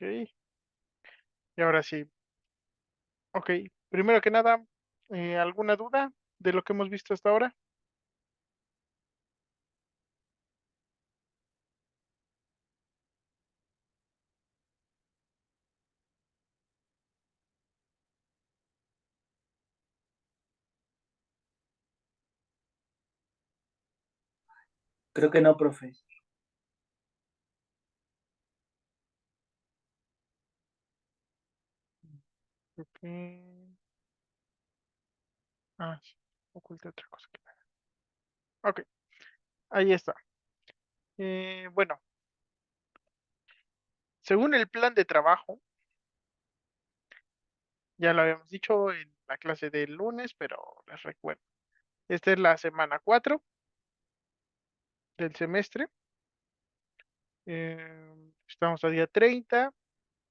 Ok. Y ahora sí. Ok. Primero que nada, ¿alguna duda de lo que hemos visto hasta ahora? Creo que no, profe. Ok. Sí, oculté otra cosa. Ok, ahí está. Bueno, según el plan de trabajo, ya lo habíamos dicho en la clase del lunes, pero les recuerdo. Esta es la semana 4 del semestre. Estamos a día 30.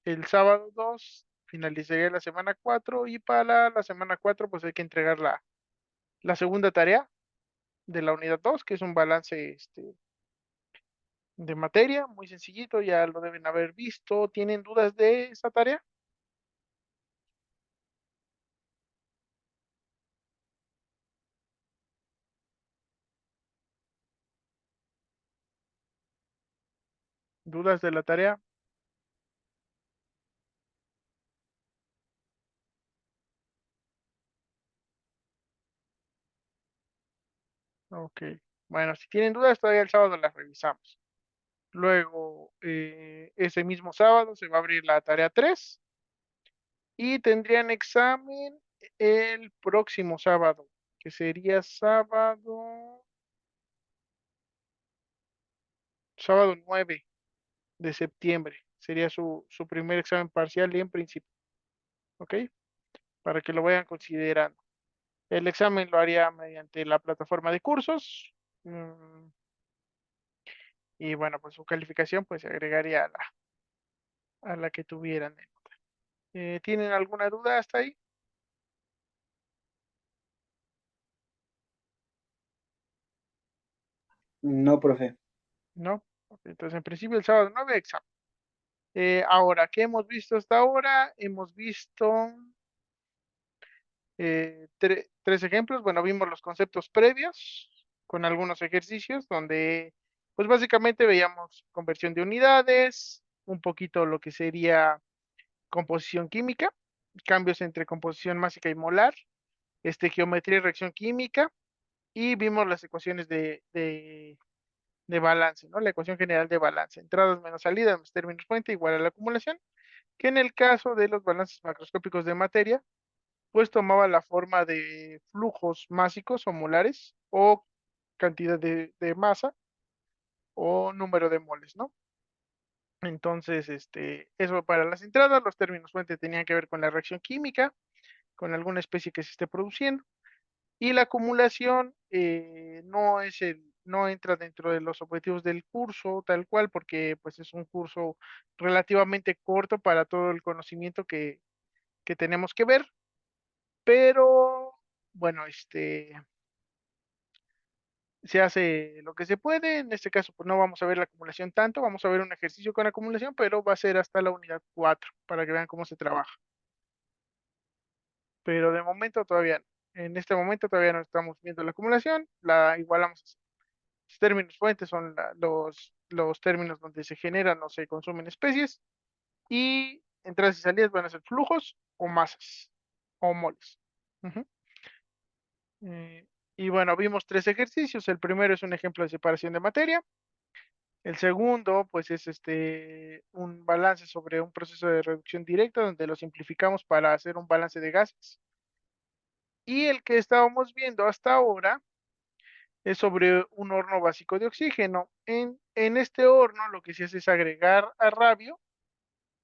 El sábado 2 finalizaría la semana 4 y para la semana 4 pues hay que entregar la segunda tarea de la unidad 2 que es un balance de materia, muy sencillito, ya lo deben haber visto. ¿Tienen dudas de esa tarea? ¿Dudas de la tarea? Ok. Bueno, si tienen dudas, todavía el sábado las revisamos. Luego, ese mismo sábado se va a abrir la tarea 3 y tendrían examen el próximo sábado, que sería sábado 9 de septiembre. Sería su primer examen parcial y en principio, ¿ok? Para que lo vayan considerando. El examen lo haría mediante la plataforma de cursos. Y bueno, pues su calificación pues se agregaría a la que tuvieran. ¿Tienen alguna duda hasta ahí? No, profe. ¿No? Ok, entonces, en principio, el sábado 9 examen. Ahora, ¿qué hemos visto hasta ahora? Hemos visto tres ejemplos. Bueno, vimos los conceptos previos con algunos ejercicios donde, pues básicamente veíamos conversión de unidades, un poquito lo que sería composición química, cambios entre composición másica y molar, geometría y reacción química, y vimos las ecuaciones de balance, ¿no? La ecuación general de balance, entradas menos salidas más términos fuente igual a la acumulación, que en el caso de los balances macroscópicos de materia, pues tomaba la forma de flujos másicos o molares o cantidad de masa o número de moles, ¿no? Entonces, eso para las entradas, los términos fuente tenían que ver con la reacción química, con alguna especie que se esté produciendo. Y la acumulación no entra dentro de los objetivos del curso tal cual, porque pues es un curso relativamente corto para todo el conocimiento que tenemos que ver, pero bueno, se hace lo que se puede. En este caso, pues no vamos a ver la acumulación tanto, vamos a ver un ejercicio con acumulación, pero va a ser hasta la unidad 4 para que vean cómo se trabaja. Pero de momento todavía no. En este momento todavía no estamos viendo la acumulación, la igualamos. Los términos fuentes son los términos donde se generan o se consumen especies y entradas y salidas van a ser flujos o masas o moles. Ujú. Eh, y bueno, vimos tres ejercicios. El primero es un ejemplo de separación de materia. El segundo, pues es un balance sobre un proceso de reducción directa donde lo simplificamos para hacer un balance de gases. Y el que estábamos viendo hasta ahora es sobre un horno básico de oxígeno. En este horno lo que se hace es agregar a rabio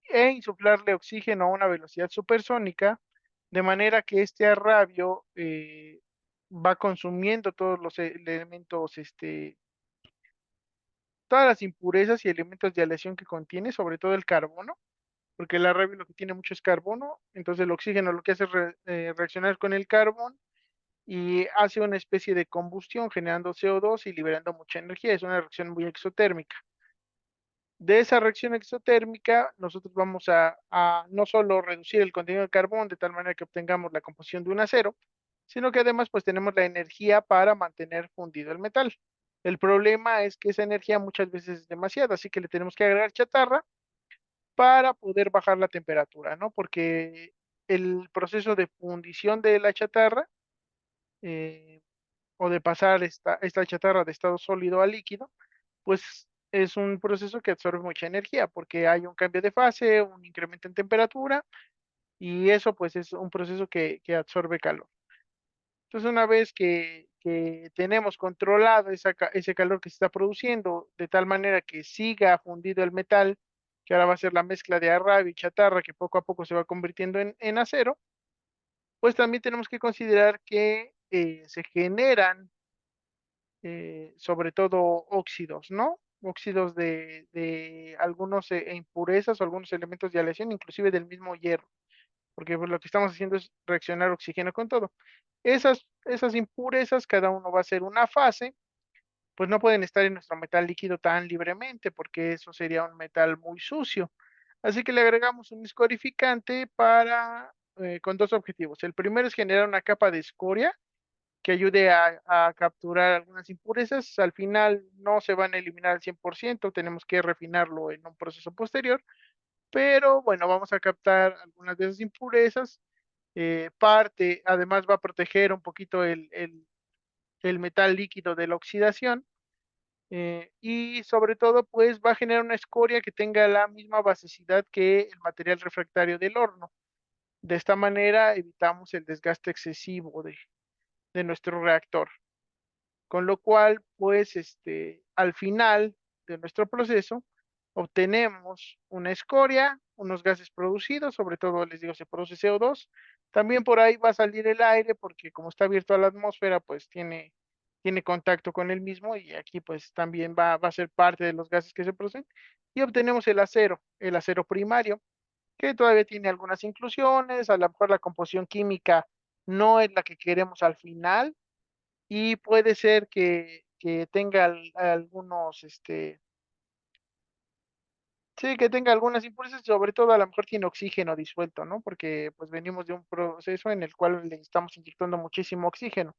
e insuflarle oxígeno a una velocidad supersónica, de manera que este arrabio va consumiendo todos los elementos, todas las impurezas y elementos de aleación que contiene, sobre todo el carbono, porque el arrabio lo que tiene mucho es carbono, entonces el oxígeno lo que hace es reaccionar con el carbón y hace una especie de combustión generando CO2 y liberando mucha energía. Es una reacción muy exotérmica. De esa reacción exotérmica, nosotros vamos a no solo reducir el contenido de carbón de tal manera que obtengamos la composición de un acero, sino que además pues tenemos la energía para mantener fundido el metal. El problema es que esa energía muchas veces es demasiada, así que le tenemos que agregar chatarra para poder bajar la temperatura, ¿no? Porque el proceso de fundición de la chatarra eh, o de pasar esta chatarra de estado sólido a líquido, pues es un proceso que absorbe mucha energía porque hay un cambio de fase, un incremento en temperatura y eso pues es un proceso que absorbe calor. Entonces una vez que tenemos controlado ese calor que se está produciendo de tal manera que siga fundido el metal, que ahora va a ser la mezcla de arrabio y chatarra que poco a poco se va convirtiendo en acero, pues también tenemos que considerar que se generan sobre todo óxidos, ¿no? Óxidos de algunos impurezas o algunos elementos de aleación, inclusive del mismo hierro, porque pues, lo que estamos haciendo es reaccionar oxígeno con todo. Esas impurezas, cada uno va a ser una fase, pues no pueden estar en nuestro metal líquido tan libremente, porque eso sería un metal muy sucio. Así que le agregamos un escorificante con dos objetivos. El primero es generar una capa de escoria que ayude a capturar algunas impurezas. Al final no se van a eliminar al 100%, tenemos que refinarlo en un proceso posterior, pero bueno, vamos a captar algunas de esas impurezas. Además va a proteger un poquito el metal líquido de la oxidación y sobre todo pues va a generar una escoria que tenga la misma basicidad que el material refractario del horno. De esta manera evitamos el desgaste excesivo de nuestro reactor. Con lo cual, pues, al final de nuestro proceso, obtenemos una escoria, unos gases producidos, sobre todo, les digo, se produce CO2. También por ahí va a salir el aire, porque como está abierto a la atmósfera, pues tiene contacto con el mismo y aquí pues también va a ser parte de los gases que se producen. Y obtenemos el acero primario, que todavía tiene algunas inclusiones, a lo mejor la composición química no es la que queremos al final, y puede ser que tenga algunos, sí, que tenga algunas impurezas, sobre todo a lo mejor tiene oxígeno disuelto, ¿no? Porque pues venimos de un proceso en el cual le estamos inyectando muchísimo oxígeno.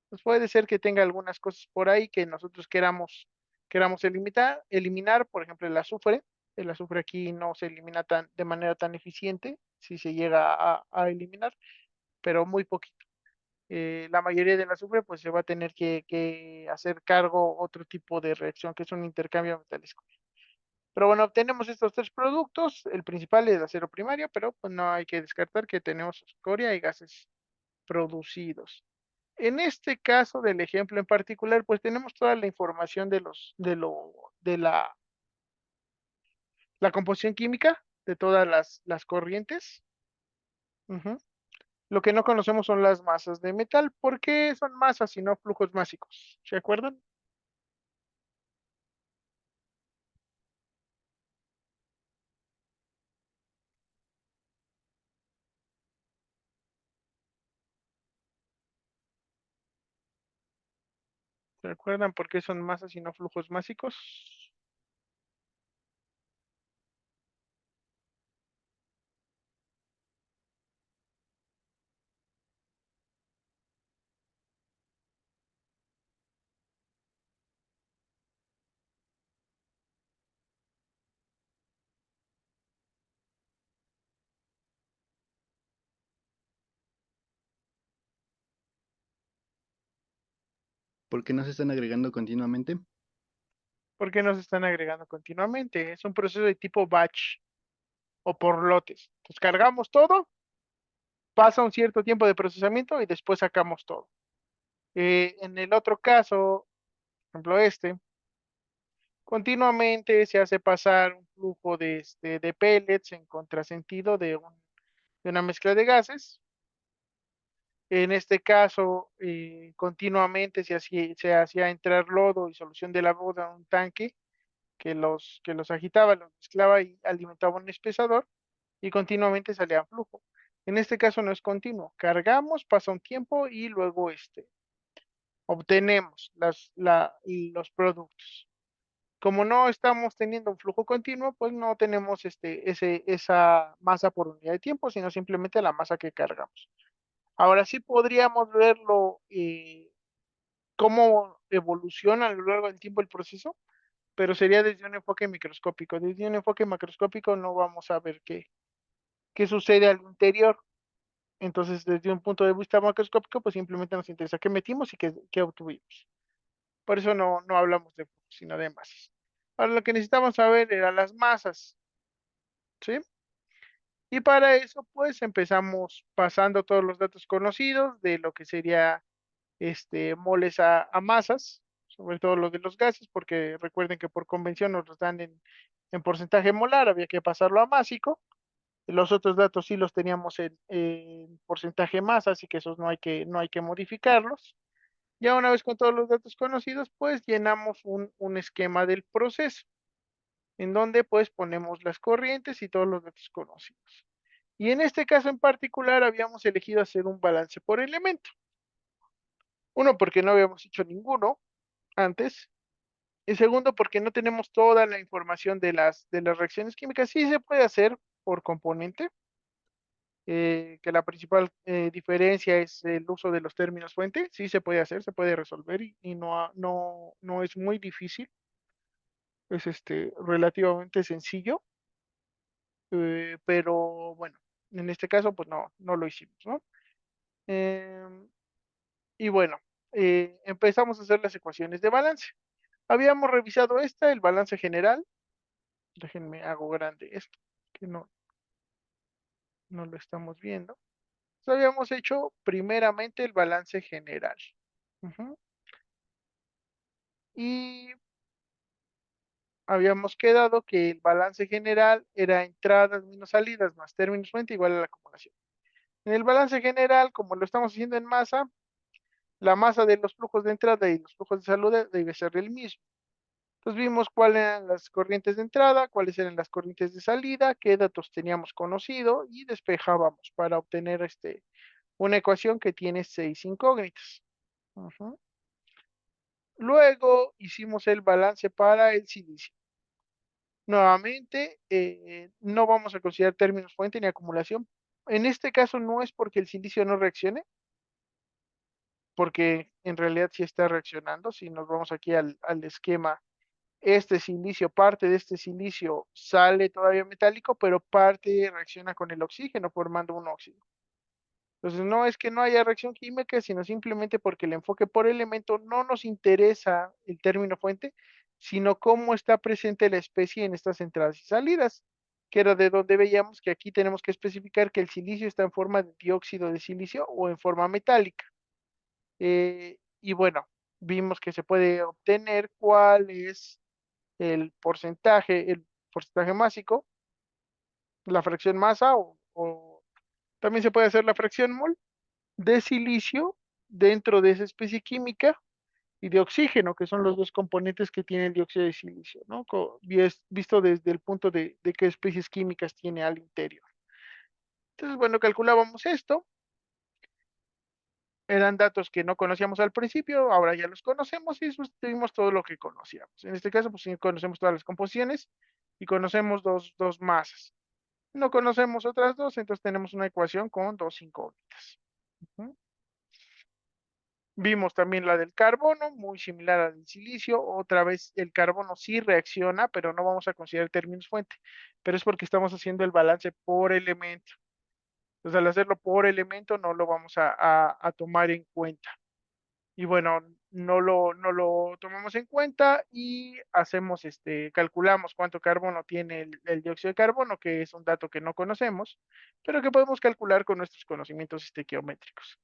Pues puede ser que tenga algunas cosas por ahí que nosotros queramos eliminar, por ejemplo, el azufre. El azufre aquí no se elimina de manera tan eficiente, si se llega a eliminar, pero muy poquito. La mayoría del azufre pues se va a tener que hacer cargo otro tipo de reacción que es un intercambio metálico. Pero bueno, obtenemos estos tres productos, el principal es el acero primario, pero pues no hay que descartar que tenemos escoria y gases producidos. En este caso del ejemplo en particular, pues tenemos toda la información de la composición química de todas las corrientes. Ujú. Lo que no conocemos son las masas de metal. ¿Por qué son masas y no flujos másicos? ¿Se acuerdan? ¿Se acuerdan por qué son masas y no flujos másicos? ¿Por qué no se están agregando continuamente? ¿Por qué no se están agregando continuamente? Es un proceso de tipo batch o por lotes. Entonces cargamos todo, pasa un cierto tiempo de procesamiento y después sacamos todo. En el otro caso, por ejemplo continuamente se hace pasar un flujo de pellets en contrasentido de una mezcla de gases. En este caso, continuamente se hacía entrar lodo y solución de la boda a un tanque que los agitaba, los mezclaba y alimentaba un espesador y continuamente salía flujo. En este caso no es continuo. Cargamos, pasa un tiempo y luego obtenemos los productos. Como no estamos teniendo un flujo continuo, pues no tenemos esa masa por unidad de tiempo, sino simplemente la masa que cargamos. Ahora sí podríamos verlo, cómo evoluciona a lo largo del tiempo el proceso, pero sería desde un enfoque microscópico. Desde un enfoque macroscópico no vamos a ver qué sucede al interior. Entonces, desde un punto de vista macroscópico, pues simplemente nos interesa qué metimos y qué obtuvimos. Por eso no hablamos de flujos, sino de masas. Ahora lo que necesitamos saber eran las masas, ¿sí? Y para eso, pues empezamos pasando todos los datos conocidos de lo que sería moles a masas, sobre todo lo de los gases, porque recuerden que por convención nos los dan en porcentaje molar, había que pasarlo a másico. Los otros datos sí los teníamos en porcentaje masa, así que esos no hay que modificarlos. Ya una vez con todos los datos conocidos, pues llenamos un esquema del proceso, en donde pues ponemos las corrientes y todos los datos conocidos. Y en este caso en particular habíamos elegido hacer un balance por elemento. Uno, porque no habíamos hecho ninguno antes. Y segundo, porque no tenemos toda la información de las reacciones químicas. Sí se puede hacer por componente, que la principal diferencia es el uso de los términos fuente. Sí se puede hacer, se puede resolver y no es muy difícil. Es relativamente sencillo, pero bueno, en este caso pues no lo hicimos, ¿no? Em, y bueno, empezamos a hacer las ecuaciones de balance. Habíamos revisado el balance general. Déjenme hago grande esto, que no lo estamos viendo. Entonces, habíamos hecho primeramente el balance general. Ujú. Y habíamos quedado que el balance general era entradas menos salidas más términos fuente igual a la acumulación. En el balance general, como lo estamos haciendo en masa, la masa de los flujos de entrada y los flujos de salida debe ser el mismo. Entonces vimos cuáles eran las corrientes de entrada, cuáles eran las corrientes de salida, qué datos teníamos conocido y despejábamos para obtener una ecuación que tiene 6 incógnitas. Ujú. Luego hicimos el balance para el silicio. Nuevamente, no vamos a considerar términos fuente ni acumulación. En este caso no es porque el silicio no reaccione, porque en realidad sí está reaccionando. Si nos vamos aquí al esquema, este silicio, parte de este silicio sale todavía metálico, pero parte reacciona con el oxígeno formando un óxido. Entonces no es que no haya reacción química, sino simplemente porque el enfoque por elemento no nos interesa el término fuente, sino cómo está presente la especie en estas entradas y salidas, que era de donde veíamos que aquí tenemos que especificar que el silicio está en forma de dióxido de silicio o en forma metálica. Y bueno, vimos que se puede obtener cuál es el porcentaje másico, la fracción masa, o también se puede hacer la fracción mol de silicio dentro de esa especie química y de oxígeno, que son los dos componentes que tiene el dióxido de silicio, ¿no? Visto desde el punto de qué especies químicas tiene al interior. Entonces, bueno, calculábamos esto. Eran datos que no conocíamos al principio, ahora ya los conocemos y sustituimos todo lo que conocíamos. En este caso, pues sí conocemos todas las composiciones y conocemos dos masas. No conocemos otras dos, entonces tenemos una ecuación con dos incógnitas. Ujú. Vimos también la del carbono, muy similar a la del silicio. Otra vez el carbono sí reacciona, pero no vamos a considerar términos fuente. Pero es porque estamos haciendo el balance por elemento. Entonces, al hacerlo por elemento, no lo vamos a tomar en cuenta. Y bueno, no lo tomamos en cuenta y calculamos cuánto carbono tiene el dióxido de carbono, que es un dato que no conocemos, pero que podemos calcular con nuestros conocimientos geométricos.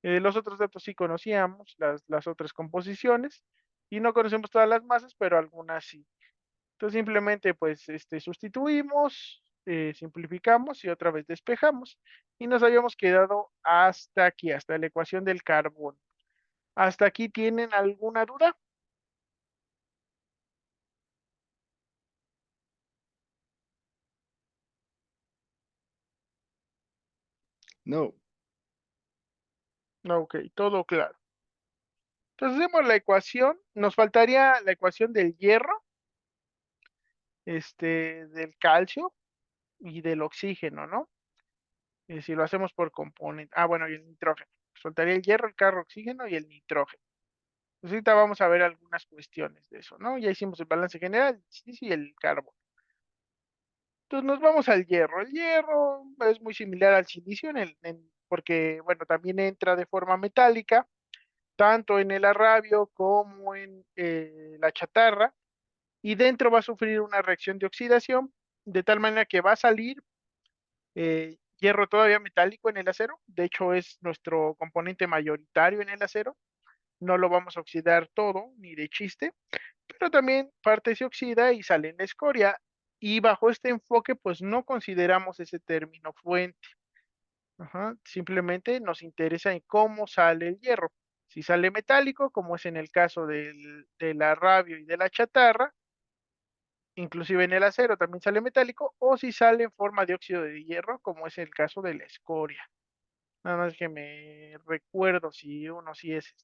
Los otros datos sí conocíamos, las otras composiciones, y no conocemos todas las masas, pero algunas sí. Entonces simplemente pues sustituimos, simplificamos y otra vez despejamos. Y nos habíamos quedado hasta aquí, hasta la ecuación del carbono. ¿Hasta aquí tienen alguna duda? No, Ok, todo claro. Entonces hacemos la ecuación, nos faltaría la ecuación del hierro. del calcio y del oxígeno, ¿no? Si lo hacemos por componente. Ah, bueno, y el nitrógeno. Soltaría el hierro, el carro, oxígeno y el nitrógeno. Pues ahorita vamos a ver algunas cuestiones de eso, ¿no? Ya hicimos el balance general, el silicio y el carbono. Entonces nos vamos al hierro. El hierro es muy similar al silicio porque, bueno, también entra de forma metálica, tanto en el arrabio como en la chatarra, y dentro va a sufrir una reacción de oxidación, de tal manera que va a salir hierro todavía metálico en el acero. De hecho, es nuestro componente mayoritario en el acero. No lo vamos a oxidar todo, ni de chiste, pero también parte se oxida y sale en la escoria. Y bajo este enfoque, pues no consideramos ese término fuente. Ajá, simplemente nos interesa en cómo sale el hierro. Si sale metálico, como es en el caso del arrabio y de la chatarra, inclusive en el acero también sale metálico, o si sale en forma de óxido de hierro, como es el caso de la escoria. Nada más que me recuerdo si uno sí es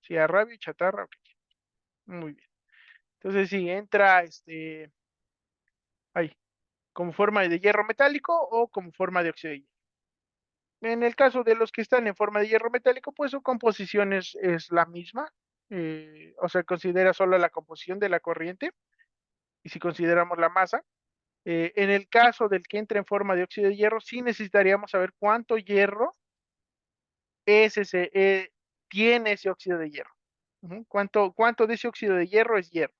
si arrabio y chatarra, ok. Muy bien. Entonces, si entra ahí, como forma de hierro metálico o como forma de óxido de hierro. En el caso de los que están en forma de hierro metálico, pues su composición es la misma. O sea, considera solo la composición de la corriente. Y si consideramos la masa, en el caso del que entra en forma de óxido de hierro, sí necesitaríamos saber cuánto hierro tiene ese óxido de hierro. Ujú, cuánto de ese óxido de hierro es hierro.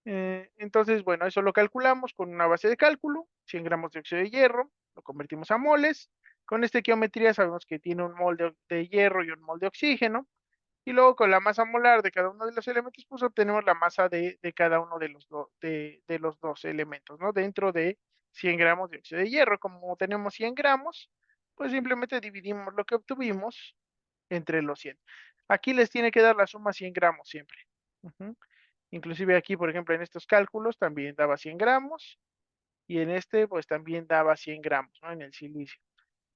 Entonces, bueno, eso lo calculamos con una base de cálculo, 100 gramos de óxido de hierro, lo convertimos a moles. Con esta geometría sabemos que tiene un mol de hierro y un mol de oxígeno. Y luego con la masa molar de cada uno de los elementos, pues obtenemos la masa de cada uno de los dos elementos, ¿no? Dentro de 100 gramos de óxido de hierro. Como tenemos 100 gramos, pues simplemente dividimos lo que obtuvimos entre los 100. Aquí les tiene que dar la suma 100 gramos siempre. Ujú. Inclusive aquí, por ejemplo, en estos cálculos también daba 100 gramos y en este pues también daba 100 gramos, ¿no? En el silicio.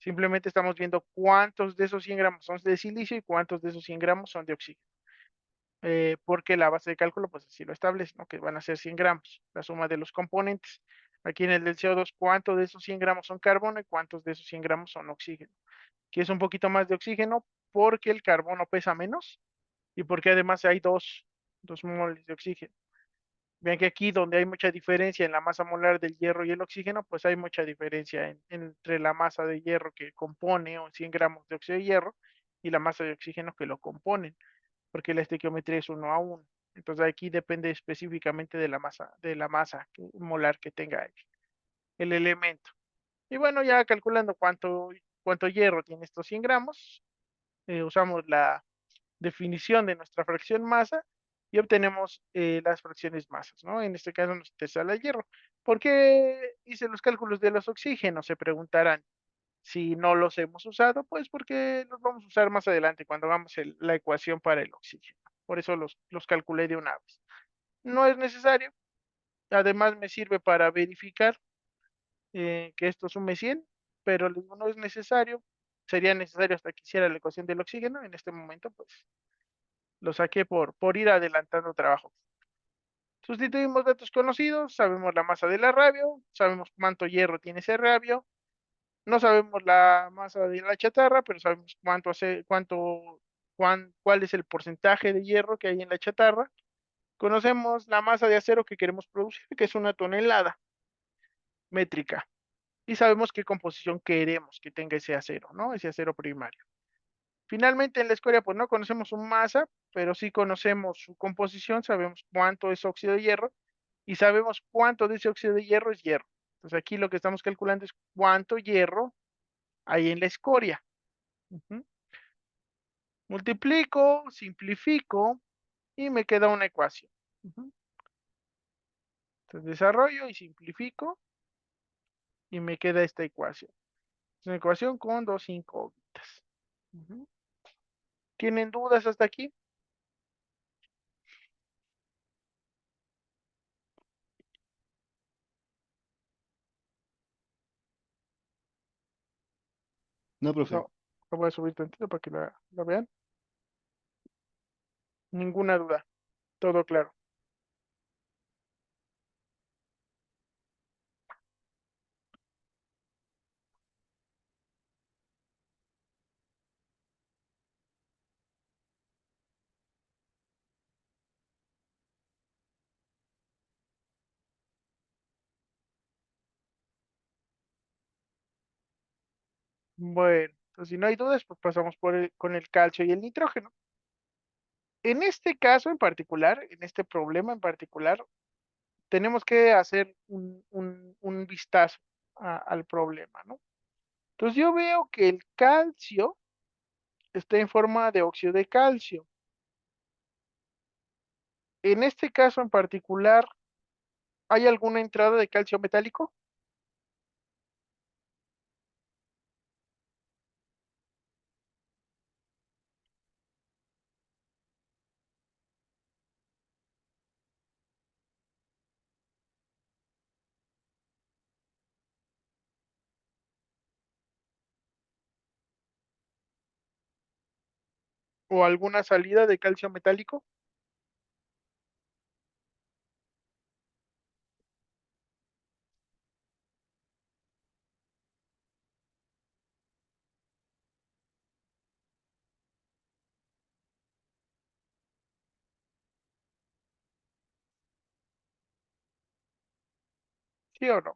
Simplemente estamos viendo cuántos de esos 100 gramos son de silicio y cuántos de esos 100 gramos son de oxígeno. Porque la base de cálculo pues así lo establece, ¿no? Que van a ser 100 gramos, la suma de los componentes. Aquí en el del CO2, ¿cuántos de esos 100 gramos son carbono y cuántos de esos 100 gramos son oxígeno? Que es un poquito más de oxígeno porque el carbono pesa menos y porque además hay dos moles de oxígeno. Vean que aquí donde hay mucha diferencia en la masa molar del hierro y el oxígeno, pues hay mucha diferencia entre la masa de hierro que compone o 100 gramos de óxido de hierro y la masa de oxígeno que lo componen, porque la estequiometría es 1 a 1. Entonces aquí depende específicamente de la masa molar que tenga el elemento. Y bueno, ya calculando cuánto hierro tiene estos 100 gramos, usamos la definición de nuestra fracción masa y obtenemos las fracciones masas, ¿no? En este caso nos interesa el hierro. ¿Por qué hice los cálculos de los oxígenos? Se preguntarán. Si no los hemos usado, pues porque los vamos a usar más adelante cuando hagamos la ecuación para el oxígeno. Por eso los calculé de una vez. No es necesario. Además me sirve para verificar que esto sume 100, pero les digo, no es necesario. Sería necesario hasta que hiciera la ecuación del oxígeno. En este momento, pues lo saqué por ir adelantando trabajo. Sustituimos datos conocidos, sabemos la masa del arrabio, sabemos cuánto hierro tiene ese arrabio, no sabemos la masa de la chatarra, pero sabemos cuál es el porcentaje de hierro que hay en la chatarra. Conocemos la masa de acero que queremos producir, que es 1 tonelada métrica, y sabemos qué composición queremos que tenga ese acero, ¿no? Ese acero primario. Finalmente, en la escoria, pues no conocemos su masa, pero sí conocemos su composición, sabemos cuánto es óxido de hierro y sabemos cuánto de ese óxido de hierro es hierro. Entonces aquí lo que estamos calculando es cuánto hierro hay en la escoria. Ujú. Multiplico, simplifico y me queda una ecuación. Ujú. Entonces desarrollo y simplifico y me queda esta ecuación. Es una ecuación con dos incógnitas. Ujú. ¿Tienen dudas hasta aquí? No, profe. No, lo voy a subir tantito para que la vean. Ninguna duda. Todo claro. Bueno, entonces si no hay dudas, pues pasamos con el calcio y el nitrógeno. En este caso en particular, en este problema en particular, tenemos que hacer un vistazo al problema, ¿no? Entonces yo veo que el calcio está en forma de óxido de calcio. En este caso en particular, ¿hay alguna entrada de calcio metálico o alguna salida de calcio metálico? ¿Sí o no?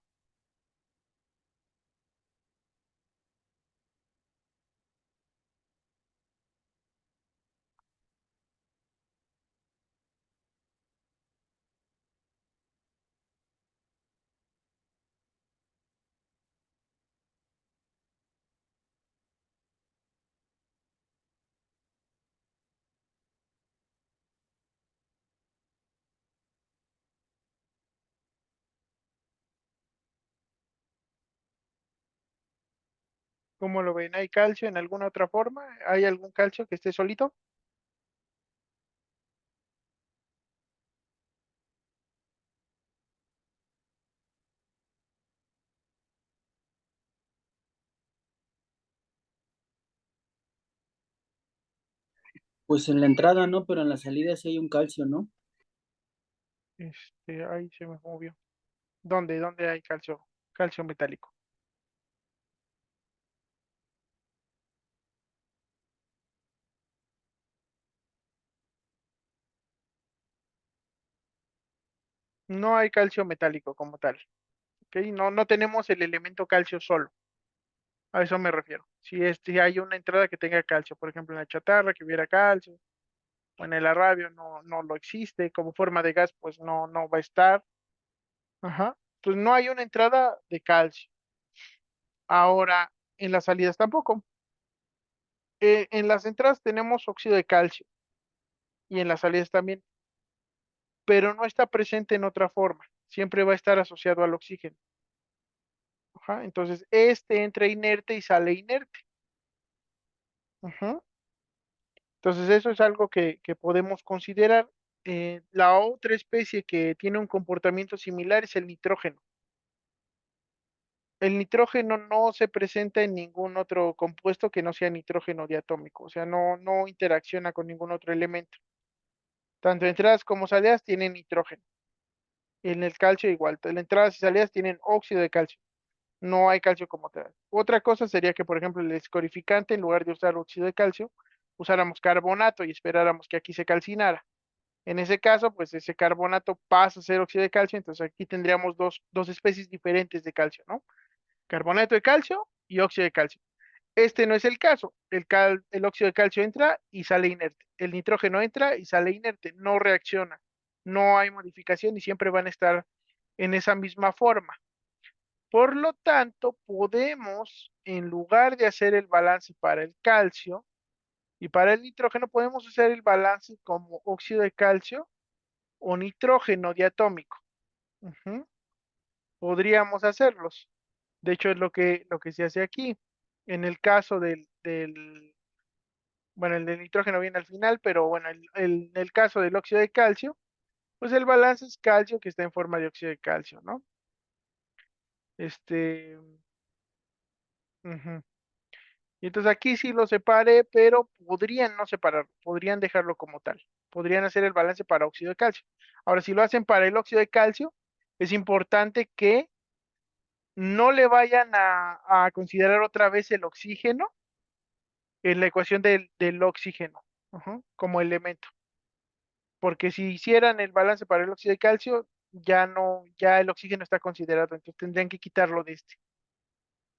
¿Cómo lo ven? ¿Hay calcio en alguna otra forma? ¿Hay algún calcio que esté solito? Pues en la entrada no, pero en la salida sí hay un calcio, ¿no? Ahí se me movió. ¿Dónde hay calcio? Calcio metálico. No hay calcio metálico como tal. ¿Ok? No, no tenemos el elemento calcio solo. A eso me refiero. Si hay una entrada que tenga calcio, por ejemplo, en la chatarra que hubiera calcio, o en el arrabio no lo existe, como forma de gas, pues no va a estar. Ajá. Pues no hay una entrada de calcio. Ahora, en las salidas tampoco. En las entradas tenemos óxido de calcio y en las salidas también, pero no está presente en otra forma. Siempre va a estar asociado al oxígeno. Ajá. Entonces, este entra inerte y sale inerte. Ajá. Entonces, eso es algo que podemos considerar. La otra especie que tiene un comportamiento similar es el nitrógeno. El nitrógeno no se presenta en ningún otro compuesto que no sea nitrógeno diatómico, o sea, no interacciona con ningún otro elemento. Tanto entradas como salidas tienen nitrógeno. En el calcio igual, las entradas y salidas tienen óxido de calcio. No hay calcio como tal. Otra cosa sería que, por ejemplo, el escorificante, en lugar de usar óxido de calcio, usáramos carbonato y esperáramos que aquí se calcinara. En ese caso, pues ese carbonato pasa a ser óxido de calcio, entonces aquí tendríamos dos especies diferentes de calcio, ¿no? Carbonato de calcio y óxido de calcio. Este no es el caso. El óxido de calcio entra y sale inerte. El nitrógeno entra y sale inerte. No reacciona. No hay modificación y siempre van a estar en esa misma forma. Por lo tanto, podemos, en lugar de hacer el balance para el calcio y para el nitrógeno, podemos hacer el balance como óxido de calcio o nitrógeno diatómico. Ujú. Podríamos hacerlos. De hecho, es lo que se hace aquí. En el caso bueno, el del nitrógeno viene al final, pero bueno, en el caso del óxido de calcio, pues el balance es calcio que está en forma de óxido de calcio, ¿no? Este, ujú. Y entonces aquí sí lo separé, pero podrían no separarlo, podrían dejarlo como tal. Podrían hacer el balance para óxido de calcio. Ahora, si lo hacen para el óxido de calcio, es importante que no le vayan a considerar otra vez el oxígeno en la ecuación del oxígeno, ujú, como elemento. Porque si hicieran el balance para el óxido de calcio, ya no, ya el oxígeno está considerado, entonces tendrían que quitarlo de este.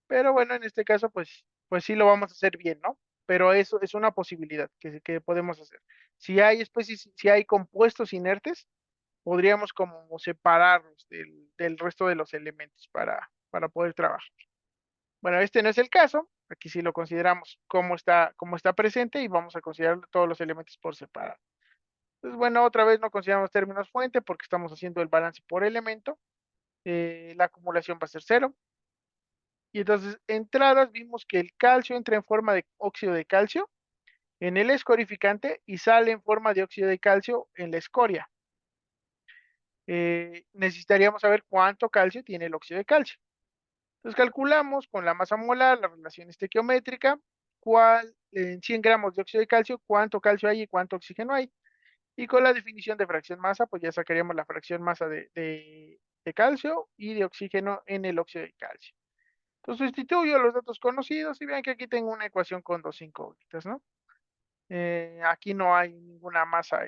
Pero bueno, en este caso, pues pues sí lo vamos a hacer bien, ¿no? Pero eso es una posibilidad que podemos hacer. Si hay especies, si hay compuestos inertes, podríamos como separarlos del resto de los elementos para poder trabajar. Bueno, este no es el caso, aquí sí lo consideramos como está presente y vamos a considerar todos los elementos por separado. Entonces, bueno, otra vez no consideramos términos fuente porque estamos haciendo el balance por elemento. La acumulación va a ser cero. Y entonces, entradas, vimos que el calcio entra en forma de óxido de calcio en el escorificante y sale en forma de óxido de calcio en la escoria. Necesitaríamos saber cuánto calcio tiene el óxido de calcio. Entonces calculamos con la masa molar, la relación estequiométrica, en 100 gramos de óxido de calcio, cuánto calcio hay y cuánto oxígeno hay. Y con la definición de fracción masa, pues ya sacaríamos la fracción masa de calcio y de oxígeno en el óxido de calcio. Entonces sustituyo los datos conocidos y vean que aquí tengo una ecuación con dos incógnitas, ¿no? Aquí no hay ninguna masa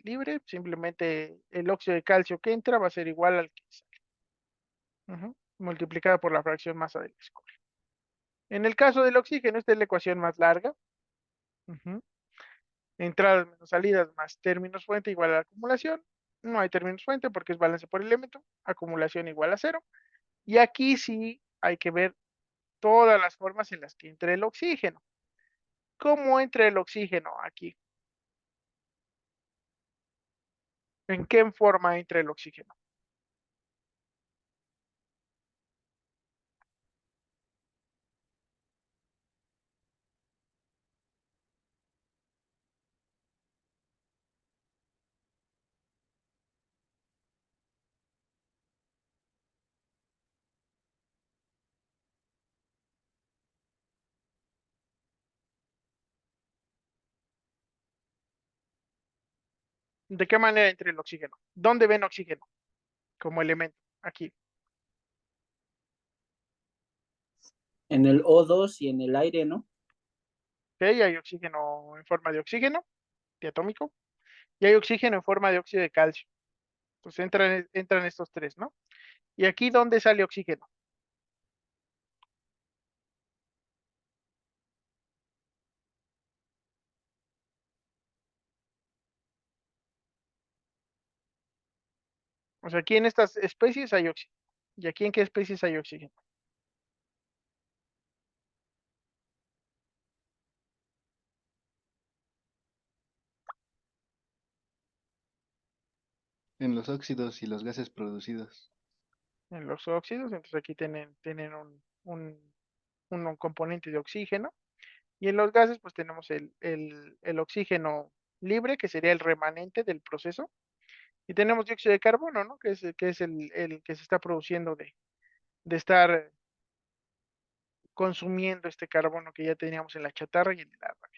libre, simplemente el óxido de calcio que entra va a ser igual al que sale, multiplicada por la fracción masa del escoria. En el caso del oxígeno, esta es la ecuación más larga. Ujú. Entradas menos salidas más términos fuente igual a la acumulación. No hay términos fuente porque es balance por elemento. Acumulación igual a cero. Y aquí sí hay que ver todas las formas en las que entra el oxígeno. ¿Cómo entra el oxígeno aquí? ¿En qué forma entra el oxígeno? ¿De qué manera entra el oxígeno? ¿Dónde ven oxígeno como elemento? Aquí. En el O2 y en el aire, ¿no? ¿Ok? Hay oxígeno en forma de oxígeno diatómico y hay oxígeno en forma de óxido de calcio. Pues entran estos tres, ¿no? ¿Y aquí dónde sale oxígeno? O sea, aquí en estas especies hay oxígeno. ¿Y aquí en qué especies hay oxígeno? En los óxidos y los gases producidos. En los óxidos, entonces aquí tienen un componente de oxígeno. Y en los gases, pues tenemos el oxígeno libre, que sería el remanente del proceso. Y tenemos dióxido de carbono, ¿no? Que es el que se está produciendo de estar consumiendo este carbono que ya teníamos en la chatarra y en el agua.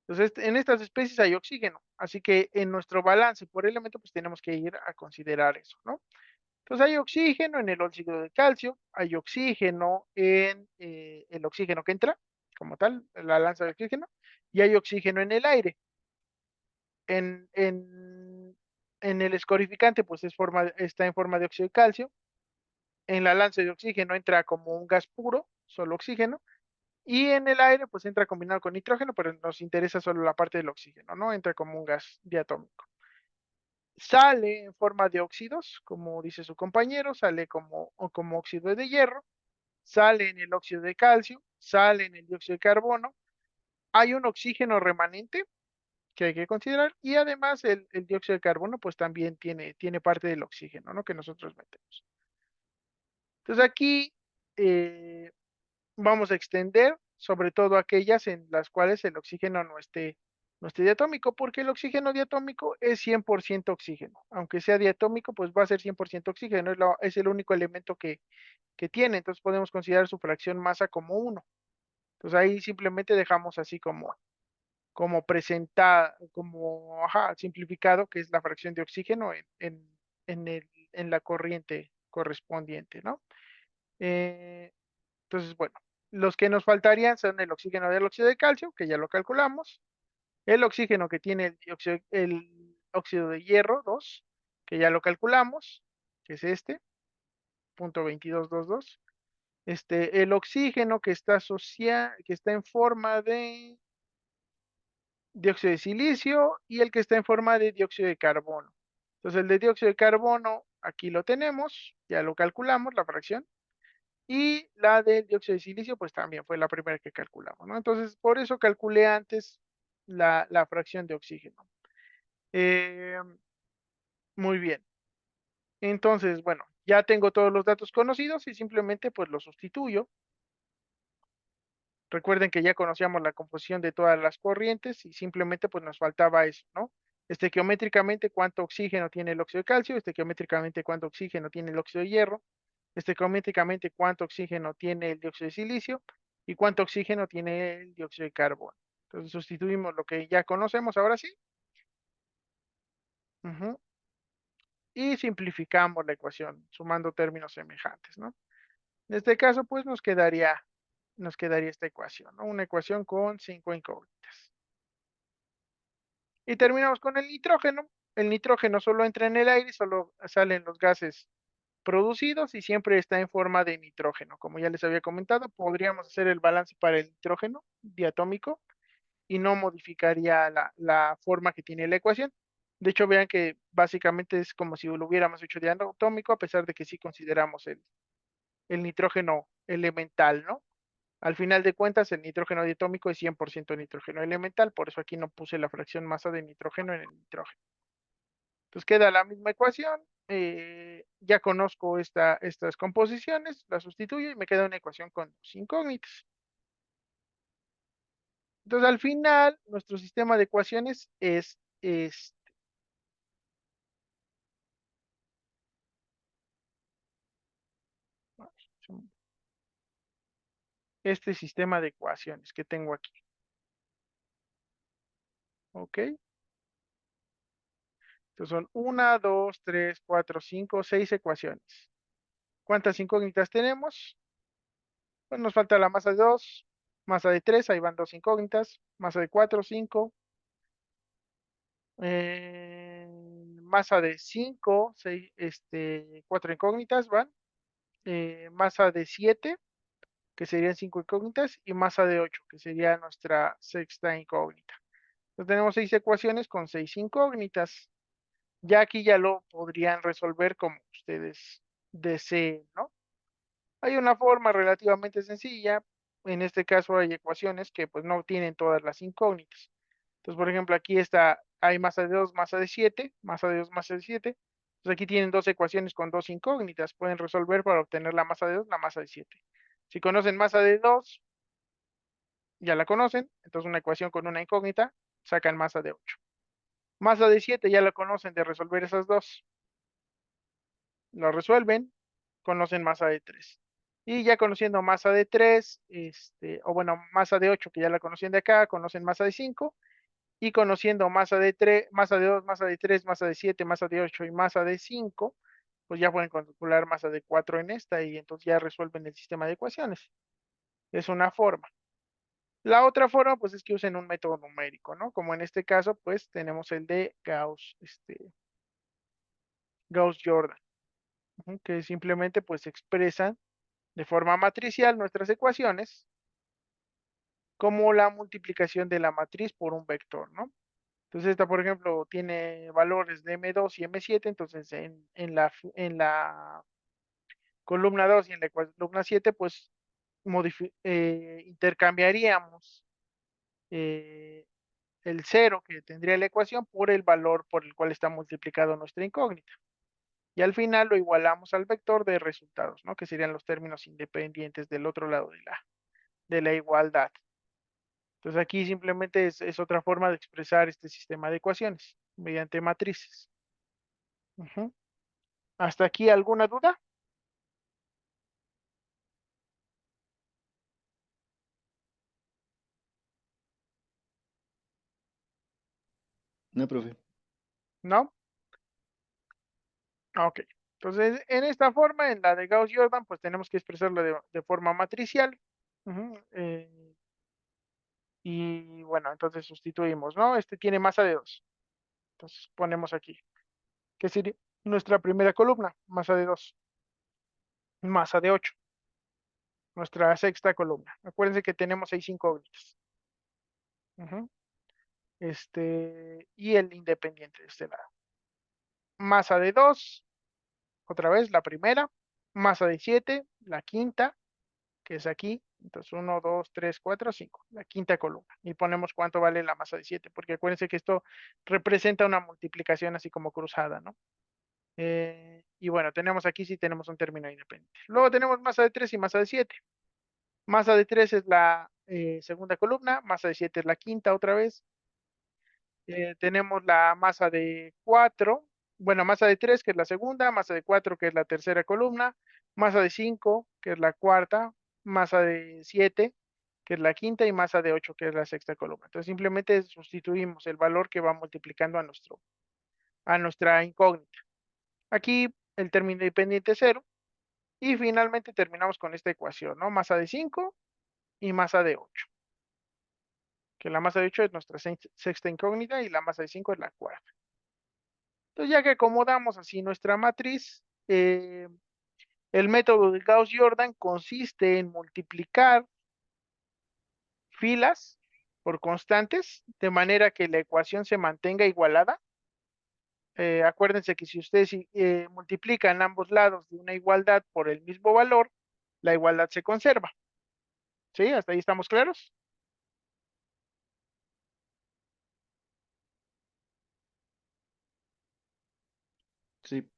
Entonces, en estas especies hay oxígeno, así que en nuestro balance por elemento, pues tenemos que ir a considerar eso, ¿no? Entonces hay oxígeno en el óxido de calcio, hay oxígeno en el oxígeno que entra, como tal, la lanza de oxígeno, y hay oxígeno en el aire. En, en, en el escorificante, pues está en forma de óxido de calcio. En la lanza de oxígeno entra como un gas puro, solo oxígeno. Y en el aire, pues entra combinado con nitrógeno, pero nos interesa solo la parte del oxígeno, ¿no? Entra como un gas diatómico. Sale en forma de óxidos, como dice su compañero, sale como óxido de hierro, sale en el óxido de calcio, sale en el dióxido de carbono. Hay un oxígeno remanente que hay que considerar y además el dióxido de carbono pues también tiene parte del oxígeno, ¿no? Que nosotros metemos. Entonces aquí eh, vamos a extender sobre todo aquellas en las cuales el oxígeno no esté diatómico, porque el oxígeno diatómico es 100% oxígeno. Aunque sea diatómico, pues va a ser 100% oxígeno, es el único elemento que tiene, entonces podemos considerar su fracción masa como uno. Entonces ahí simplemente dejamos así como presentada, como ajá, simplificado, que es la fracción de oxígeno en la corriente correspondiente, ¿no? Eh, entonces, bueno, los que nos faltarían son el oxígeno del óxido de calcio, que ya lo calculamos, el oxígeno que tiene el óxido de hierro 2, que ya lo calculamos, que es este, 0.2222, el oxígeno que está en forma de dióxido de silicio y el que está en forma de dióxido de carbono. Entonces el de dióxido de carbono, aquí lo tenemos, ya lo calculamos, la fracción. Y la del dióxido de silicio, pues también fue la primera que calculamos, ¿no? Entonces, por eso calculé antes la fracción de oxígeno. Eh, muy bien. Entonces, bueno, ya tengo todos los datos conocidos y simplemente pues los sustituyo. Recuerden que ya conocíamos la composición de todas las corrientes y simplemente pues nos faltaba eso, ¿no? Geométricamente cuánto oxígeno tiene el óxido de calcio, geométricamente cuánto oxígeno tiene el óxido de hierro, geométricamente cuánto oxígeno tiene el dióxido de silicio y cuánto oxígeno tiene el dióxido de carbono. Entonces sustituimos lo que ya conocemos ahora sí. Ujú. Y simplificamos la ecuación sumando términos semejantes, ¿no? En este caso, pues nos quedaría esta ecuación, ¿no? Una ecuación con 5 incógnitas. Y terminamos con el nitrógeno. El nitrógeno solo entra en el aire, solo salen los gases producidos y siempre está en forma de nitrógeno. Como ya les había comentado, podríamos hacer el balance para el nitrógeno diatómico y no modificaría la forma que tiene la ecuación. De hecho, vean que básicamente es como si lo hubiéramos hecho diatómico, a pesar de que sí consideramos el nitrógeno elemental, ¿no? Al final de cuentas, el nitrógeno diatómico es 100% nitrógeno elemental, por eso aquí no puse la fracción masa de nitrógeno en el nitrógeno. Entonces queda la misma ecuación, ya conozco estas composiciones, las sustituyo y me queda una ecuación con dos incógnitas. Entonces al final, nuestro sistema de ecuaciones es este sistema de ecuaciones que tengo aquí. ¿Ok? Entonces son 1, 2, 3, 4, 5, 6 ecuaciones. ¿Cuántas incógnitas tenemos? Pues nos falta la masa de 2, masa de 3, ahí van dos incógnitas, masa de 4, 5, masa de 5, 6, 4 incógnitas van, masa de 7, que serían 5 incógnitas, y masa de 8, que sería nuestra sexta incógnita. Entonces tenemos 6 ecuaciones con 6 incógnitas. Ya aquí ya lo podrían resolver como ustedes deseen, ¿no? Hay una forma relativamente sencilla. En este caso hay ecuaciones que pues no tienen todas las incógnitas. Entonces, por ejemplo, aquí está, hay masa de 2, masa de 7, masa de 2, masa de 7. Entonces aquí tienen dos ecuaciones con dos incógnitas. Pueden resolver para obtener la masa de 2, la masa de 7. Si conocen masa de 2, ya la conocen. Entonces una ecuación con una incógnita, sacan masa de 8. Masa de 7 ya la conocen de resolver esas dos. Lo resuelven, conocen masa de 3. Y ya conociendo masa de 3, o bueno, masa de 8 que ya la conocían de acá, conocen masa de 5. Y conociendo masa de 3, masa de 2, masa de 3, masa de 7, masa de 8 y masa de 5, pues ya pueden calcular masa de 4 en esta y entonces ya resuelven el sistema de ecuaciones. Es una forma. La otra forma, pues es que usen un método numérico, ¿no? Como en este caso, pues tenemos el de Gauss, Gauss-Jordan, ¿no? Que simplemente pues expresan de forma matricial nuestras ecuaciones como la multiplicación de la matriz por un vector, ¿no? Entonces esta, por ejemplo, tiene valores de M2 y M7, entonces en la columna 2 y en la columna 7, pues intercambiaríamos eh, el cero que tendría la ecuación por el valor por el cual está multiplicado nuestra incógnita. Y al final lo igualamos al vector de resultados, ¿no? Que serían los términos independientes del otro lado de la igualdad. Entonces aquí simplemente es otra forma de expresar este sistema de ecuaciones mediante matrices. Ujú. ¿Hasta aquí alguna duda? No, profe. ¿No? Ok. Entonces, en esta forma, en la de Gauss-Jordan, pues tenemos que expresarlo de forma matricial. Ujú, y bueno, entonces sustituimos, ¿no? Este tiene masa de 2. Entonces ponemos aquí, que sería nuestra primera columna, masa de 2, masa de 8. nuestra sexta columna. Acuérdense que tenemos 6 incógnitas. Ujú. Y el independiente de este lado. Masa de 2, otra vez la primera. Masa de 7, la quinta, que es aquí. Entonces 1, 2, 3, 4, 5. La quinta columna. Y ponemos cuánto vale la masa de 7, porque acuérdense que esto representa una multiplicación así como cruzada, ¿no? Y bueno, tenemos aquí sí tenemos un término independiente. Luego tenemos masa de 3 y masa de 7. Masa de 3 es la segunda columna, masa de 7 es la quinta otra vez. Tenemos la masa de 4, bueno, masa de 3 que es la segunda, masa de 4 que es la tercera columna, masa de 5 que es la cuarta, masa de 7 que es la quinta y masa de 8 que es la sexta columna. Entonces simplemente sustituimos el valor que va multiplicando a nuestra incógnita. Aquí el término independiente es 0 y finalmente terminamos con esta ecuación, ¿no? Masa de 5 y masa de 8, que la masa de 8 es nuestra sexta incógnita y la masa de 5 es la cuarta. Entonces, ya que acomodamos así nuestra matriz, el método de Gauss-Jordan consiste en multiplicar filas por constantes, de manera que la ecuación se mantenga igualada. Acuérdense que si ustedes multiplican ambos lados de una igualdad por el mismo valor, la igualdad se conserva. ¿Sí? ¿Hasta ahí estamos claros? Sí.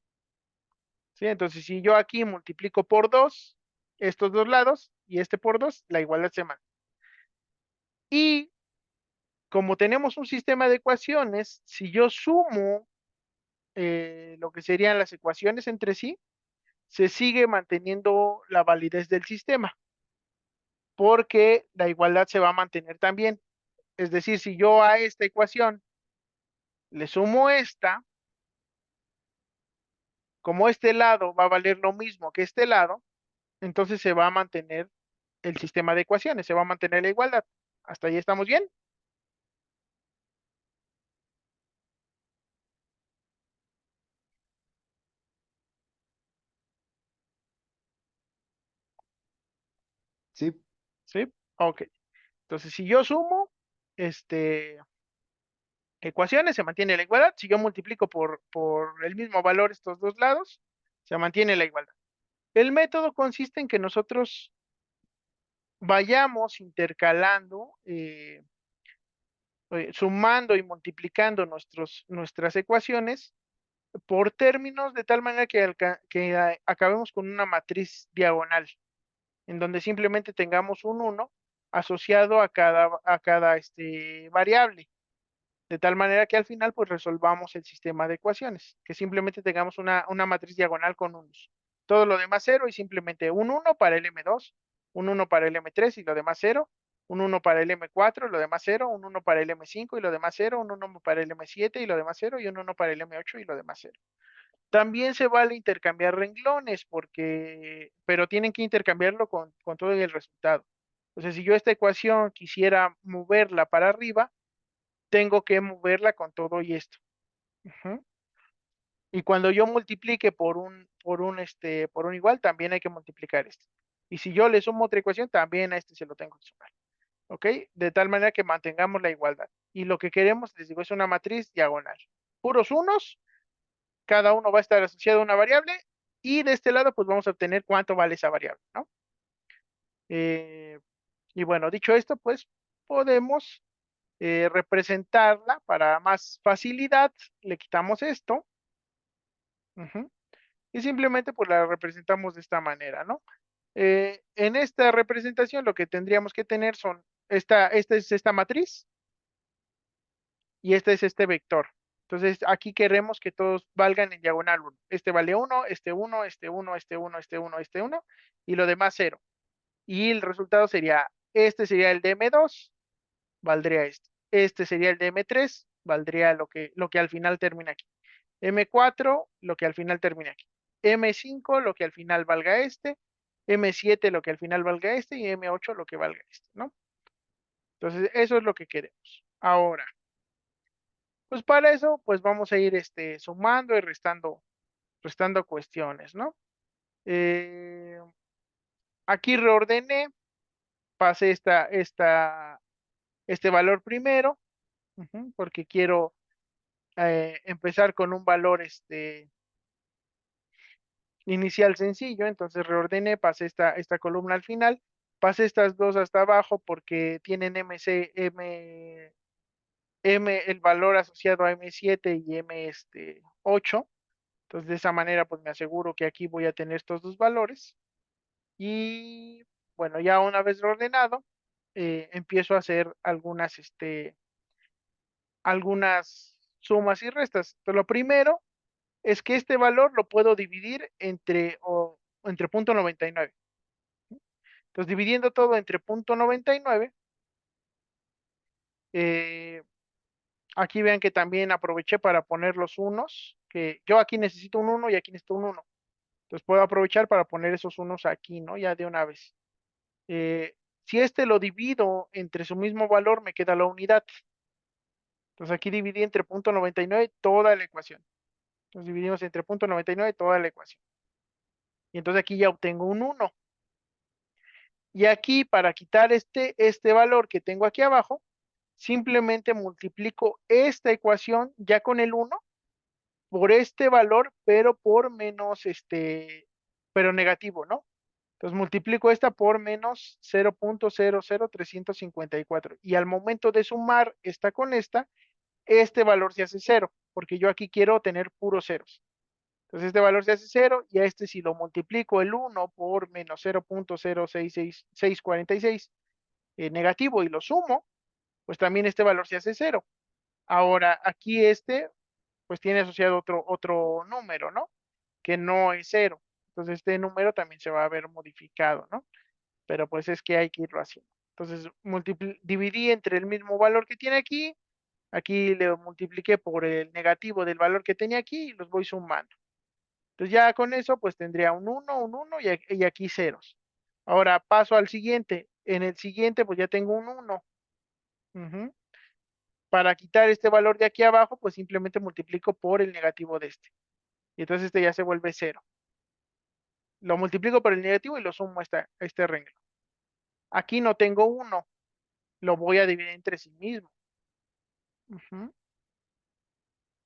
¿Sí? Entonces, si yo aquí multiplico por 2 estos dos lados y este por 2, la igualdad se mantiene. Y como tenemos un sistema de ecuaciones, si yo sumo lo que serían las ecuaciones entre sí, se sigue manteniendo la validez del sistema, porque la igualdad se va a mantener también. Es decir, si yo a esta ecuación le sumo esta, como este lado va a valer lo mismo que este lado, entonces se va a mantener el sistema de ecuaciones, se va a mantener la igualdad. ¿Hasta ahí estamos bien? Sí. ¿Sí? Ok. Entonces, si yo sumo, este, ecuaciones, se mantiene la igualdad. Si yo multiplico por el mismo valor estos dos lados, se mantiene la igualdad. El método consiste en que nosotros vayamos intercalando, sumando y multiplicando nuestras ecuaciones por términos de tal manera que acabemos con una matriz diagonal, en donde simplemente tengamos un 1 asociado a cada variable. De tal manera que al final pues resolvamos el sistema de ecuaciones, que simplemente tengamos una matriz diagonal con unos. Todo lo demás cero y simplemente un 1 para el M2, un 1 para el M3 y lo demás cero, un 1 para el M4 y lo demás cero, un 1 para el M5 y lo demás cero, un 1 para el M7 y lo demás cero y un 1 para el M8 y lo demás cero. También se vale intercambiar renglones, pero tienen que intercambiarlo con todo el resultado. O sea, si yo esta ecuación quisiera moverla para arriba, tengo que moverla con todo y esto. Ujú. Y cuando yo multiplique por un igual, también hay que multiplicar esto. Y si yo le sumo otra ecuación, también a este se lo tengo que sumar. ¿Ok? De tal manera que mantengamos la igualdad. Y lo que queremos, les digo, es una matriz diagonal. Puros unos, cada uno va a estar asociado a una variable, y de este lado, pues vamos a obtener cuánto vale esa variable, ¿no? Eh, y bueno, dicho esto, pues podemos representarla para más facilidad, le quitamos esto, ujú, y simplemente pues la representamos de esta manera, ¿no? En esta representación lo que tendríamos que tener son, esta es esta matriz y este es este vector. Entonces aquí queremos que todos valgan en diagonal 1. Este vale 1, este 1, este 1, este 1, este 1, este 1 y lo demás 0. Y el resultado sería, este sería el de M2, valdría este. Este sería el de M3, valdría lo que al final termina aquí. M4, lo que al final termina aquí. M5, lo que al final valga este. M7, lo que al final valga este. Y M8, lo que valga este, ¿no? Entonces, eso es lo que queremos. Ahora, pues para eso, pues vamos a ir sumando y restando cuestiones, ¿no? Eh, Aquí reordené, pasé este valor primero, porque quiero empezar con un valor inicial sencillo, entonces reordené, pasé esta columna al final, pasé estas dos hasta abajo porque tienen el valor asociado a M7 y M8, entonces de esa manera pues me aseguro que aquí voy a tener estos dos valores y bueno, ya una vez reordenado, empiezo a hacer algunas sumas y restas. Entonces, lo primero es que este valor lo puedo dividir entre punto 99. Entonces, dividiendo todo entre punto 99, eh, aquí vean que también aproveché para poner los unos, que yo aquí necesito un 1 y aquí necesito un 1. Entonces, puedo aprovechar para poner esos unos aquí, ¿no? Ya de una vez. Eh, si lo divido entre su mismo valor, me queda la unidad. Entonces, aquí dividí entre punto 99 toda la ecuación. Entonces, dividimos entre punto 99 toda la ecuación. Y entonces aquí ya obtengo un 1. Y aquí, para quitar este valor que tengo aquí abajo, simplemente multiplico esta ecuación ya con el 1 por este valor, pero por menos pero negativo, ¿no? Entonces multiplico esta por menos 0.00354. Y al momento de sumar esta con esta, este valor se hace cero, porque yo aquí quiero tener puros ceros. Entonces este valor se hace cero y a este si lo multiplico el 1 por menos 0.066646 negativo y lo sumo, pues también este valor se hace cero. Ahora aquí pues tiene asociado otro número, ¿no? Que no es cero. Entonces este número también se va a ver modificado, ¿no? Pero pues es que hay que irlo haciendo. Entonces dividí entre el mismo valor que tiene aquí le multipliqué por el negativo del valor que tenía aquí y los voy sumando. Entonces ya con eso pues tendría un 1 y aquí ceros. Ahora paso al siguiente. En el siguiente pues ya tengo un 1. Ujú. Para quitar este valor de aquí abajo pues simplemente multiplico por el negativo de este. Y entonces este ya se vuelve cero. Lo multiplico por el negativo y lo sumo a este renglón. Aquí no tengo 1. Lo voy a dividir entre sí mismo. Ujú.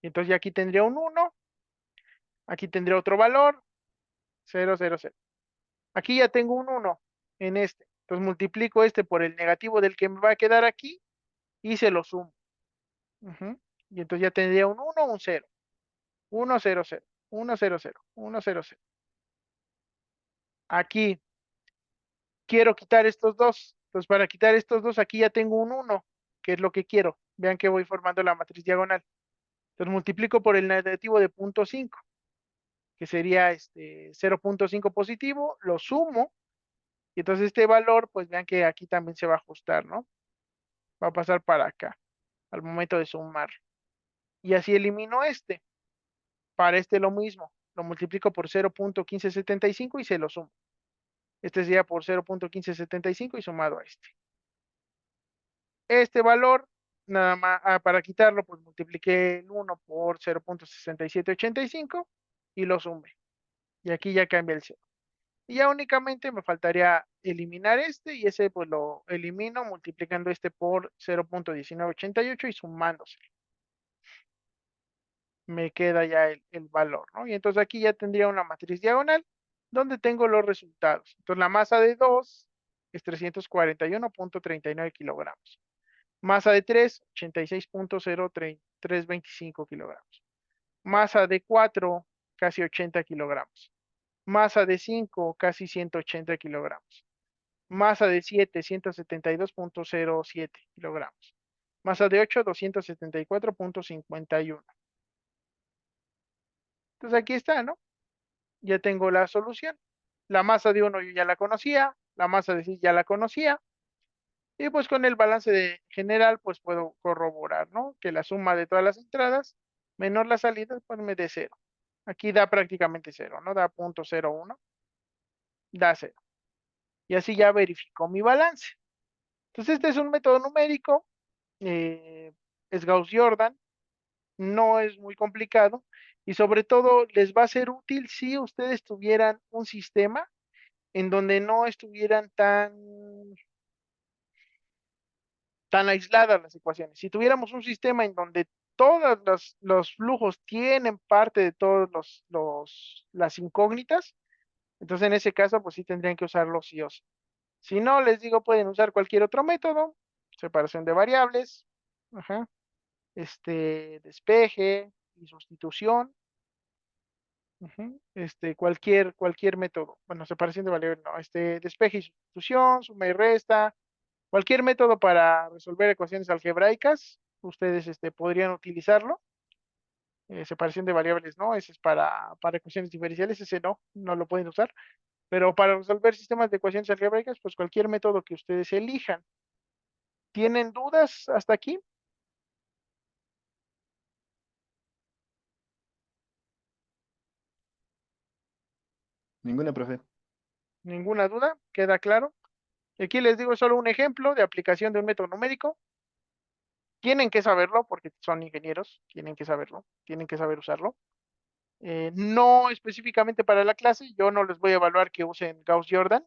Y entonces ya aquí tendría un 1. Aquí tendría otro valor. 0, 0, 0. Aquí ya tengo un 1 en este. Entonces multiplico este por el negativo del que me va a quedar aquí y se lo sumo. Ujú. Y entonces ya tendría un 1, un 0. 1, 0, 0. 1, 0, 0. 1, 0, 0. Aquí quiero quitar estos dos. Entonces para quitar estos dos aquí ya tengo un 1, que es lo que quiero. Vean que voy formando la matriz diagonal. Entonces multiplico por el negativo de 0.5, que sería 0.5 positivo, lo sumo. Y entonces este valor, pues vean que aquí también se va a ajustar, ¿no? Va a pasar para acá al momento de sumar. Y así elimino este. Para este lo mismo. Lo multiplico por 0.1575 y se lo sumo. Este sería por 0.1575 y sumado a este. Este valor, nada más, para quitarlo, pues multipliqué el 1 por 0.6785 y lo sumé. Y aquí ya cambia el 0. Y ya únicamente me faltaría eliminar este y ese pues lo elimino multiplicando este por 0.1988 y sumándose. Me queda ya el valor, ¿no? Y entonces aquí ya tendría una matriz diagonal donde tengo los resultados. Entonces la masa de 2 es 341.39 kilogramos. Masa de 3, 86.0325 kilogramos. Masa de 4, casi 80 kilogramos. Masa de 5, casi 180 kilogramos. Masa de 7, 172.07 kilogramos. Masa de 8, 274.51. Entonces aquí está, ¿no? Ya tengo la solución. La masa de 1 yo ya la conocía, la masa de 6 ya la conocía, y pues con el balance general pues puedo corroborar, ¿no? Que la suma de todas las entradas menos las salidas pues me dé 0. Aquí da prácticamente 0, ¿no? Da 0.01, da 0. Y así ya verificó mi balance. Entonces este es un método numérico, eh, es Gauss-Jordan, no es muy complicado y sobre todo les va a ser útil si ustedes tuvieran un sistema en donde no estuvieran tan aisladas las ecuaciones. Si tuviéramos un sistema en donde todos los flujos tienen parte de todos las incógnitas, entonces en ese caso, pues sí tendrían que usarlo sí o sí. Si no, les digo, pueden usar cualquier otro método, separación de variables, ajá, despeje y sustitución, ujú, cualquier método. Bueno, separación de variables, no, despeje y sustitución, suma y resta, cualquier método para resolver ecuaciones algebraicas, ustedes podrían utilizarlo. Separación de variables, no, ese es para ecuaciones diferenciales, ese no lo pueden usar. Pero para resolver sistemas de ecuaciones algebraicas, pues cualquier método que ustedes elijan. ¿Tienen dudas hasta aquí? Ninguna, profe. ¿Ninguna duda? ¿Queda claro? Aquí les digo solo un ejemplo de aplicación de un método numérico. Tienen que saberlo porque son ingenieros, tienen que saberlo, tienen que saber usarlo. No específicamente para la clase, yo no les voy a evaluar que usen Gauss-Jordan.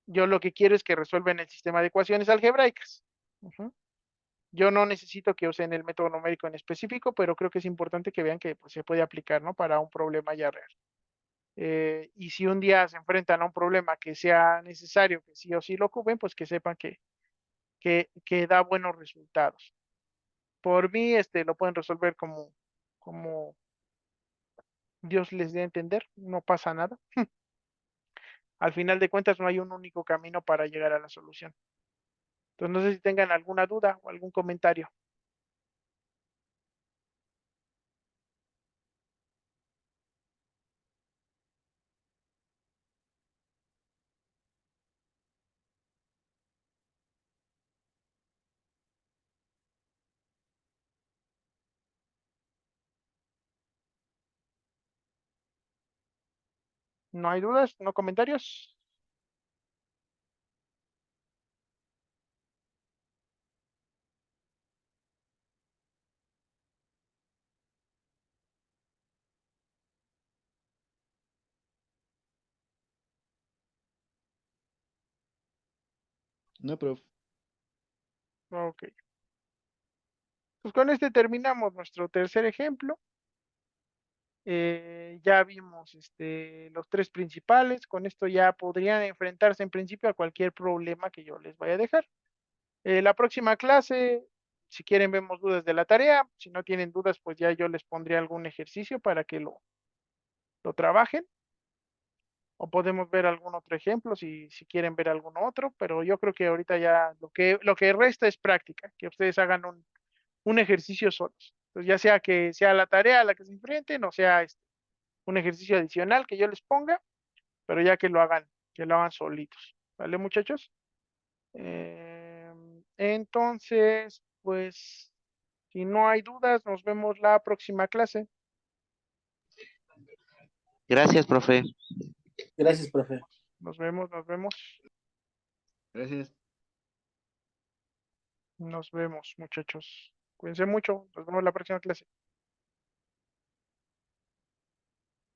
Yo lo que quiero es que resuelvan el sistema de ecuaciones algebraicas. Ujú. Yo no necesito que usen el método numérico en específico, pero creo que es importante que vean que pues, se puede aplicar, ¿no? Para un problema ya real. Y si un día se enfrentan a un problema que sea necesario que sí o sí lo ocupen, pues que sepan que da buenos resultados. Por mí, lo pueden resolver como Dios les dé a entender, no pasa nada. Al final de cuentas, no hay un único camino para llegar a la solución. Entonces, no sé si tengan alguna duda o algún comentario. ¿No hay dudas? ¿No comentarios? No, profe. Ok. Pues con este terminamos nuestro tercer ejemplo. Ya vimos los tres principales. Con esto ya podrían enfrentarse en principio a cualquier problema que yo les vaya a dejar. La próxima clase, si quieren, vemos dudas de la tarea. Si no tienen dudas, pues ya yo les pondré algún ejercicio para que lo trabajen. O podemos ver algún otro ejemplo si quieren ver algún otro. Pero yo creo que ahorita ya lo que resta es práctica, que ustedes hagan un ejercicio solos. Entonces, ya sea que sea la tarea a la que se enfrenten o sea un ejercicio adicional que yo les ponga, pero ya que lo hagan solitos. ¿Vale, muchachos? Entonces, pues, si no hay dudas, nos vemos la próxima clase. Gracias, profe. Gracias, profe. Nos vemos, nos vemos, Gracias. nos vemos, muchachos. Cuídense mucho. Nos vemos la próxima clase.